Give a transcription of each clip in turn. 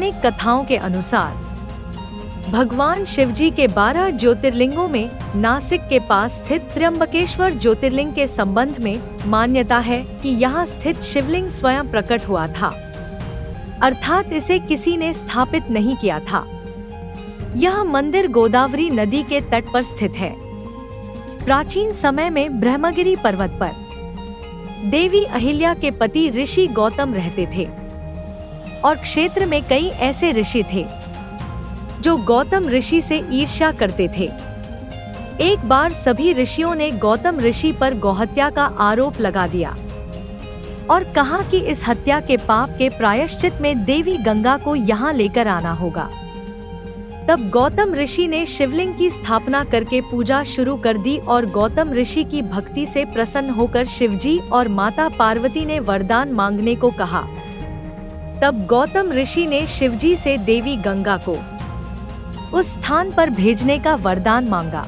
पौराणिक कथाओं के अनुसार भगवान शिवजी के 12 ज्योतिर्लिंगों में नासिक के पास स्थित त्र्यंबकेश्वर ज्योतिर्लिंग के संबंध में मान्यता है कि यहाँ स्थित शिवलिंग स्वयं प्रकट हुआ था, अर्थात इसे किसी ने स्थापित नहीं किया था। यह मंदिर गोदावरी नदी के तट पर स्थित है। प्राचीन समय में ब्रह्मगिरी पर्वत पर देवी अहिल्या के पति ऋषि गौतम रहते थे और क्षेत्र में कई ऐसे ऋषि थे जो गौतम ऋषि से ईर्ष्या करते थे। एक बार सभी ऋषियों ने गौतम ऋषि पर गौहत्या का आरोप लगा दिया और कहा कि इस हत्या के पाप के प्रायश्चित में देवी गंगा को यहाँ लेकर आना होगा। तब गौतम ऋषि ने शिवलिंग की स्थापना करके पूजा शुरू कर दी और गौतम ऋषि की भक्ति से प्रसन्न होकर शिवजी और माता पार्वती ने वरदान मांगने को कहा। तब गौतम ऋषि ने शिवजी से देवी गंगा को उस स्थान पर भेजने का वरदान मांगा,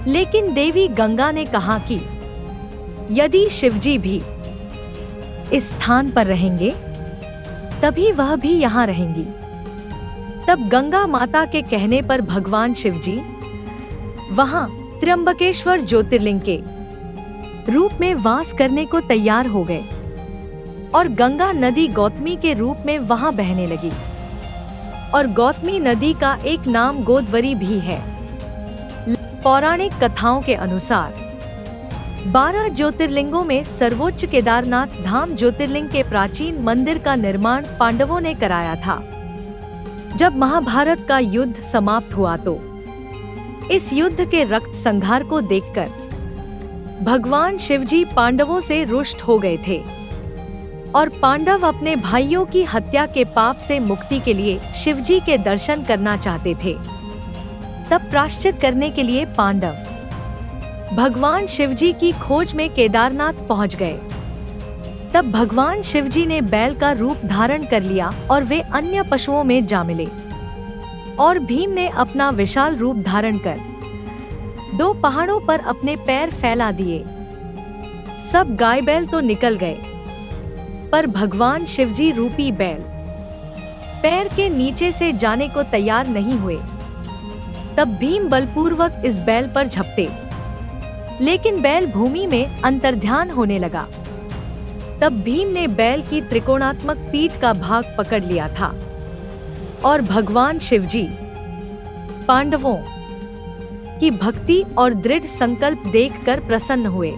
लेकिन देवी गंगा ने कहा कि यदि शिवजी भी इस स्थान पर रहेंगे तभी वह भी यहाँ रहेंगी। तब गंगा माता के कहने पर भगवान शिवजी वहां त्र्यंबकेश्वर ज्योतिर्लिंग के रूप में वास करने को तैयार हो गए और गंगा नदी गौतमी के रूप में वहां बहने लगी और गौतमी नदी का एक नाम गोदावरी भी है। पौराणिक कथाओं के अनुसार 12 ज्योतिर्लिंगों में सर्वोच्च केदारनाथ धाम ज्योतिर्लिंग के प्राचीन मंदिर का निर्माण पांडवों ने कराया था। जब महाभारत का युद्ध समाप्त हुआ तो इस युद्ध के रक्त संहार को देखकर भगवान शिवजी पांडवों से रुष्ट हो गए थे और पांडव अपने भाइयों की हत्या के पाप से मुक्ति के लिए शिवजी के दर्शन करना चाहते थे। तब प्रायश्चित करने के लिए पांडव भगवान शिवजी की खोज में केदारनाथ पहुंच गए। तब भगवान शिवजी ने बैल का रूप धारण कर लिया और वे अन्य पशुओं में जा मिले और भीम ने अपना विशाल रूप धारण कर 2 पहाड़ों पर अपने पैर फैला दिए। सब गाय बैल तो निकल गए, पर भगवान शिवजी रूपी बैल पैर के नीचे से जाने को तैयार नहीं हुए। तब भीम बलपूर्वक इस बैल पर झपटे, लेकिन बैल भूमि में अंतर्ध्यान होने लगा। तब भीम ने बैल की त्रिकोणात्मक पीठ का भाग पकड़ लिया था और भगवान शिवजी पांडवों की भक्ति और दृढ़ संकल्प देखकर प्रसन्न हुए।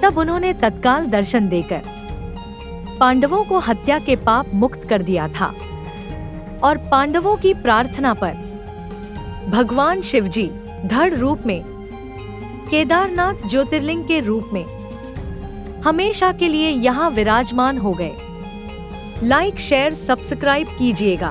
तब उन्होंने तत्काल दर्शन देकर पांडवों को हत्या के पाप मुक्त कर दिया था और पांडवों की प्रार्थना पर भगवान शिवजी दृढ़ रूप में केदारनाथ ज्योतिर्लिंग के रूप में हमेशा के लिए यहाँ विराजमान हो गए। लाइक, शेयर, सब्सक्राइब कीजिएगा।